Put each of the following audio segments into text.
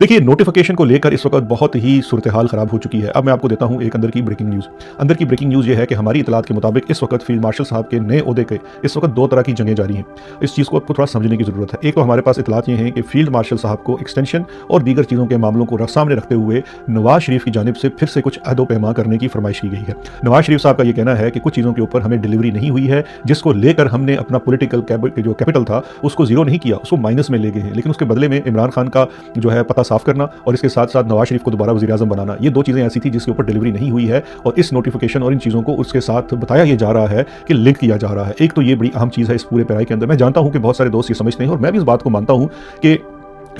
देखिए, नोटिफिकेशन को लेकर इस वक्त बहुत ही सूरत हाल ख़राब हो चुकी है। अब मैं आपको देता हूँ एक अंदर की ब्रेकिंग न्यूज़। अंदर की ब्रेकिंग न्यूज़ ये है कि हमारी इतलात के मुताबिक इस वक्त फील्ड मार्शल साहब के नए ओहदे के इस वक्त दो तरह की जंगें जारी हैं। इस चीज़ को आपको थोड़ा समझने की ज़रूरत है। एक तो हमारे पास इतलात ये हैं कि फील्ड मार्शल साहब को एक्सटेंशन और दीगर चीज़ों के मामलों को सामने रखते हुए नवाज शरीफ की जानिब से फिर से कुछ अहदो पैमा करने की फरमाइश की गई है। नवाज शरीफ साहब का ये कहना है कि कुछ चीज़ों के ऊपर हमें डिलीवरी नहीं हुई है, जिसको लेकर हमने अपना पॉलिटिकल जो कैपिटल था उसको जीरो नहीं किया, उसको माइनस में ले गए हैं, लेकिन उसके बदले में इमरान खान का जो है पता साफ करना और इसके साथ साथ नवाज शरीफ को दोबारा वज़ीर आज़म बनाना, ये दो चीज़ें ऐसी थी जिसके ऊपर डिलीवरी नहीं हुई है और इस नोटिफिकेशन और इन चीज़ों को उसके साथ बताया ये जा रहा है कि लिंक किया जा रहा है। एक तो ये बड़ी अहम चीज़ है इस पूरे पैराई के अंदर। मैं जानता हूँ कि बहुत सारे दोस्त ये समझते हैं और मैं भी इस बात को मानता हूँ कि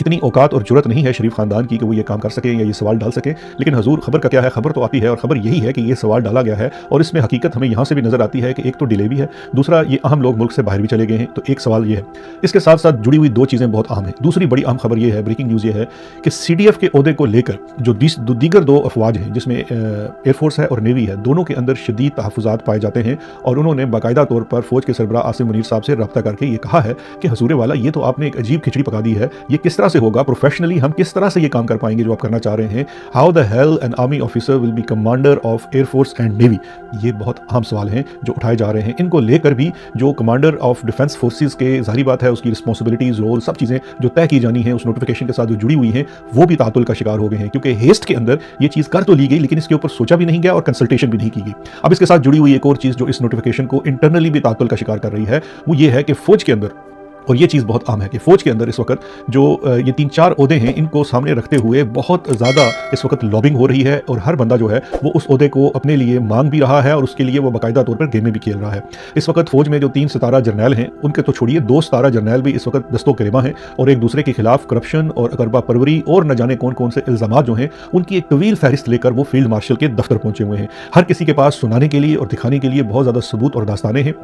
इतनी औकात और जुरत नहीं है शरीफ खानदान की कि वो ये काम कर सकें या ये सवाल डाल सकें, लेकिन हजूर खबर का क्या है, खबर तो आती है और खबर यही है कि ये सवाल डाला गया है और इसमें हकीकत हमें यहाँ से भी नज़र आती है कि एक तो डिले भी है, दूसरा ये अहम लोग मुल्क से बाहर भी चले गए हैं। तो एक सवाल ये है, इसके साथ साथ जुड़ी हुई दो चीज़ें बहुत अहम हैं। दूसरी बड़ी अहम खबर ये है, ब्रेकिंग न्यूज़ ये है कि CDF के ओहदे को लेकर जो दीगर दो अफवाज हैं जिसमें एयरफोर्स है और नेवी है, दोनों के अंदर शदीद तहफ़्फ़ुज़ात पाए जाते हैं और उन्होंने बाकायदा तौर पर फ़ौज के सरबराह आसिम मुनीर साहब से रब्ता करके ये कहा है कि हजूर वाला ये तो आपने एक अजीब खिचड़ी पका दी है, ये किस तरह से होगा, प्रोफेशनली हम किस तरह से ये काम कर पाएंगे जो आप करना चाह रहे हैं। How the hell an army officer will be commander of air force and navy, ये बहुत अहम सवाल हैं जो उठाए जा रहे हैं। इनको लेकर भी जो कमांडर ऑफ डिफेंस फोर्सेस के जाहिर बात है उसकी रिस्पॉन्सिबिलिटीज, रोल, सब चीज़ें जो तय की जानी है उस नोटिफिकेशन के साथ जो जुड़ी हुई हैं वो भी तातुल का शिकार हो गए हैं, क्योंकि हेस्ट के अंदर ये चीज़ कर तो ली गई लेकिन इसके ऊपर सोचा भी नहीं गया और कंसल्टेशन भी नहीं की गई। अब इसके साथ जुड़ी हुई एक और चीज़ जो इस नोटिफिकेशन को इंटरनली भी तातुल का शिकार कर रही है वो ये है कि फौज के अंदर, और ये चीज़ बहुत आम है कि फ़ौज के अंदर इस वक्त जो ये 3-4 ओहदे हैं इनको सामने रखते हुए बहुत ज़्यादा इस वक्त लॉबिंग हो रही है और हर बंदा जो है वो उस ओहदे को अपने लिए मांग भी रहा है और उसके लिए वो बाकायदा तौर पर गेमें भी खेल रहा है। इस वक्त फ़ौज में जो 3 सितारा जर्नैल हैं उनके तो छोड़िए, 2 सितारा जर्नैल भी इस वक्त दस्तो कलेमा हैं और एक दूसरे के खिलाफ करप्शन और अकरबा परवरी और न जाने कौन कौन से इल्ज़ामात जो हैं उनकी एक तवील फहरिस्त लेकर वो फील्ड मार्शल के दफ्तर पहुंचे हुए हैं। हर किसी के पास सुनाने के लिए और दिखाने के लिए बहुत ज़्यादा सबूत और दास्तानें हैं।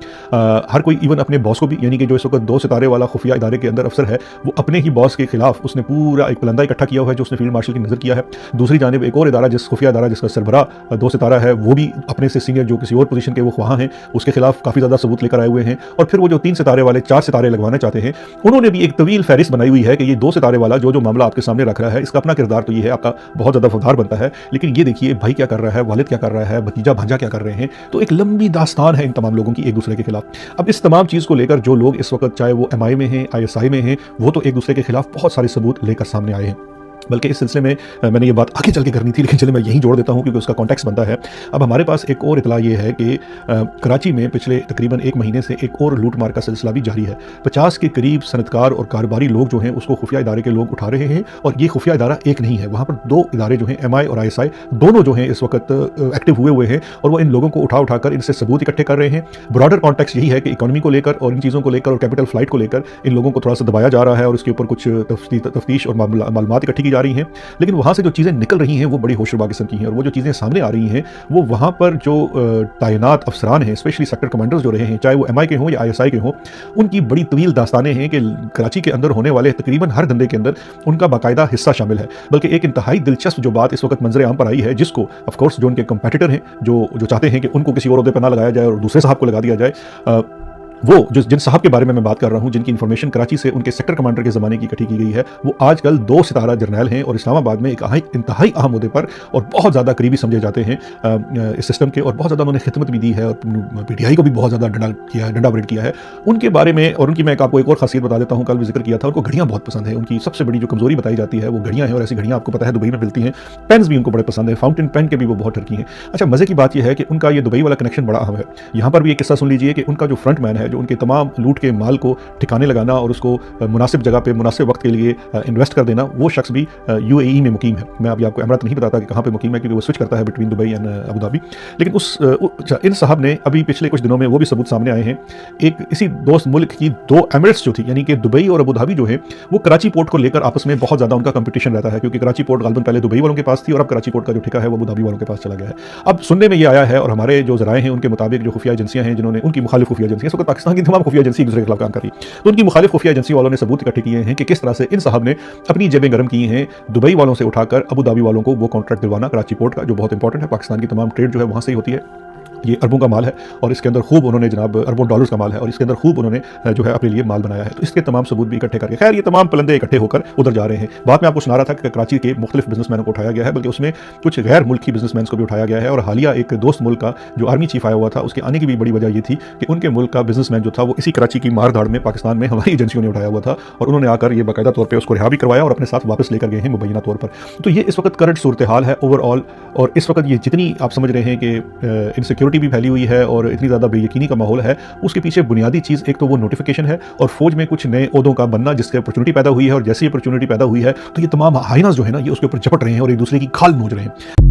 हर कोई इवन अपने बॉस को भी, यानी कि जो इस वक्त 2 सितारे वाला खुफिया इदारे के अंदर अफसर है, वो अपने ही बॉस के खिलाफ उसने पूरा एक पलंदा इकट्ठा किया हुआ है जो उसने फील्ड मार्शल की नजर किया है। दूसरी जानिब एक और इदारा खुफिया इदारा जिसका सरबराह 2 सितारा है, वो भी अपने से सीनियर जो किसी और पोजीशन के वो ख्वाह हैं उसके खिलाफ काफ़ी ज़्यादा सबूत लेकर आए हुए हैं। और फिर वो जो 3 सितारे वाले 4 सितारे लगवाना चाहते हैं उन्होंने भी एक तवील फहरिस्त बनाई हुई है कि ये 2 सितारे वाला जो मामला आपके सामने रख रहा है इसका अपना किरदार तो ये है, आपका बहुत ज़्यादा वफादार बनता है, लेकिन ये देखिए भाई क्या कर रहा है, वालिद क्या कर रहा है, भतीजा भांजा क्या कर रहे हैं। तो एक लंबी दास्तान है इन तमाम लोगों की एक दूसरे के खिलाफ। अब इस तमाम चीज़ को लेकर जो लोग इस वक्त चाहे वो MI में हैं, ISI में हैं, वो तो एक दूसरे के खिलाफ बहुत सारे सबूत लेकर सामने आए हैं। बल्कि इस सिलसिले में मैंने ये बात आगे चल के करनी थी लेकिन चलिए मैं यहीं जोड़ देता हूँ क्योंकि उसका कॉन्टेक्स्ट बनता है। अब हमारे पास एक और इतला ये है कि कराची में पिछले तकरीबन 1 महीने से एक और लूट मार का सिलसिला भी जारी है। 50 के करीब सनतकार और कारोबारी लोग जो हैं उसको खुफिया इदारे के लोग उठा रहे हैं और ये खुफिया इदारा एक नहीं है, वहाँ पर 2 इदारे जो हैं MI और ISI दोनों जो हैं इस वक्त एक्टिव हुए हैं और वो इन लोगों को उठा कर इनसे सबूत इकट्ठे कर रहे हैं। ब्रॉडर कॉन्टेक्स्ट यही है कि इकॉनमी को लेकर और इन चीज़ों को लेकर और कैपिटल फ्लाइट को लेकर इन लोगों को थोड़ा सा दबाया जा रहा है और उसके ऊपर कुछ तफ्तीश और मालूमात इकट्ठी की जा रही हैं। लेकिन वहाँ से जो चीज़ें निकल रही हैं वो बड़ी होशरुबा किस्म की हैं और वो जो चीज़ें सामने आ रही हैं वो वहाँ पर जो तैनात अफसरान हैं, स्पेशली सेक्टर कमांडर्स जो रहे हैं, चाहे वो MI के हों या ISI के हों, उनकी बड़ी तवील दास्तानें हैं कि कराची के अंदर होने वाले तकरीबन हर धंधे के अंदर उनका बाकायदा हिस्सा शामिल है। बल्कि एक इंतहाई दिलचस्प जो बात इस वक्त मंजर आम पर आई है, जिसको ऑफकोर्स जो उनके कंपेटिटर हैं जो चाहते हैं कि उनको किसी और ओहदे पर ना लगाया जाए और दूसरे साहब को लगा दिया जाए, वो जिन साहब के बारे में मैं बात कर रहा हूँ, जिनकी इन्फॉर्मेशन कराची से उनके सेक्टर कमांडर के ज़माने की इकट्ठी की गई है, वो आजकल 2 सितारा जर्नैल हैं और इस्लामाबाद में एक इंतहाई अहम ओहदे पर और बहुत ज़्यादा करीबी समझे जाते हैं इस सिस्टम के और बहुत ज़्यादा उन्होंने खिदमत भी दी है और PTI को भी बहुत ज़्यादा डंडा बरेड किया है। उनके बारे में और उनकी मैं आपको एक और खासियत बता देता हूँ, कल भी जिक्र किया था, उनको घड़ियाँ बहुत पसंद है। उनकी सबसे बड़ी जो कमजोरी बताई जाती है वो घड़ियाँ हैं और ऐसी घड़ियाँ आपको पता है दुबई में मिलती हैं। पेन्स भी उनको बड़े पसंद है, फाउंटेन पेन के भी वो बहुत ठरकी हैं। अच्छा, मज़े की बात यह है कि उनका ये दुबई वाला कनेक्शन बड़ा अहम है। यहाँ पर भी एक किस्सा सुन लीजिए कि उनका जो फ्रंट मैन है, जो उनके तमाम लूट के माल को ठिकाने लगाना और उसको मुनासिब जगह पे मुनासिब वक्त के लिए इन्वेस्ट कर देना, वो शख्स भी UAE में मुकीम है। मैं अभी आपको अमरत नहीं बताता कि कहाँ पे मुकीम है क्योंकि वो स्विच करता है between Dubai and Abu Dhabi. लेकिन इन साहब ने अभी पिछले कुछ दिनों में वो भी सबूत सामने आए हैं, एक इसी दोस्त मुल्क की 2 एमिरेट्स जो थी, यानी कि दुबई और अबू धाबी जो है, वो कराची पोर्ट को लेकर आपस में बहुत ज़्यादा उनका कंपटीशन रहता है क्योंकि कराची पोर्ट गालबन पहले दुबई वालों के पास थी और अब कराची पोर्ट का जो ठेका है वो अबू धाबी वालों के पास चला गया है। अब सुनने में ये आया है और हमारे जो ज़राए हैं उनके मुताबिक जो खुफिया एजेंसियाँ हैं जिन्होंने उनकी मुखालिफ खुफिया एजेंसियाँ, इस वक्त पाकिस्तान की तमाम खुफिया एजेंसी एक दूसरे के खिलाफ काम कर रही, तो उनकी मुखालिफ खुफिया एजेंसी वालों ने सबूत इकट्ठे किए हैं कि किस तरह से इन साहब ने अपनी जेबें गर्म की हैं दुबई वालों से उठाकर अबू धाबी वालों को वो कॉन्ट्रैक्ट दिलवाना कराची पोर्ट का, जो बहुत इंपॉर्टेंट है। पाकिस्तान की तमाम ट्रेड जो है वहाँ से ही होती है। ये अरबों का माल है और इसके अंदर खूब उन्होंने जनाब अरबों डॉलर्स का माल है और इसके अंदर खूब उन्होंने जो है अपने लिए माल बनाया है। तो इसके तमाम सबूत भी इकट्ठे करके खैर ये तमाम पलंदे इकट्ठे होकर उधर जा रहे हैं। बाद में आपको सुना रहा था कि कराची के मुख्तलिफ बिजनेसमैनों को उठाया गया है, बल्कि उसमें कुछ गैर मुल्की बिजनेसमैन को भी उठाया गया है। और हालिया एक दोस्त मुल्क का जो आर्मी चीफ आया हुआ था, उसके आने की भी बड़ी वजह ये थी कि उनके मुल्क का बिजनेसमैन जो था वो इसी कराची की मार धाड़ में पाकिस्तान में हमारी एजेंसियों ने उठाया हुआ था और उन्होंने आकर ये बाकायदा तौर पर उसको रिहा भी करवाया और अपने साथ वापस लेकर गए हैं मुबैना तौर पर। तो ये इस वक्त करंट सूरत हाल है ओवरऑल। और इस वक्त ये जितनी आप समझ रहे हैं कि इनसिक्योरिटी भी फैली हुई है और इतनी ज़्यादा बेयकीनी का माहौल है, उसके पीछे बुनियादी चीज़ एक तो वो नोटिफिकेशन है और फौज में कुछ नए ओहदों का बनना जिससे अपॉर्चुनिटी पैदा हुई है। और जैसी अपॉर्चुनिटी पैदा हुई है तो ये तमाम हाइनास जो है ना, ये उसके ऊपर झपट रहे हैं और एक दूसरे की खाल नोच रहे हैं।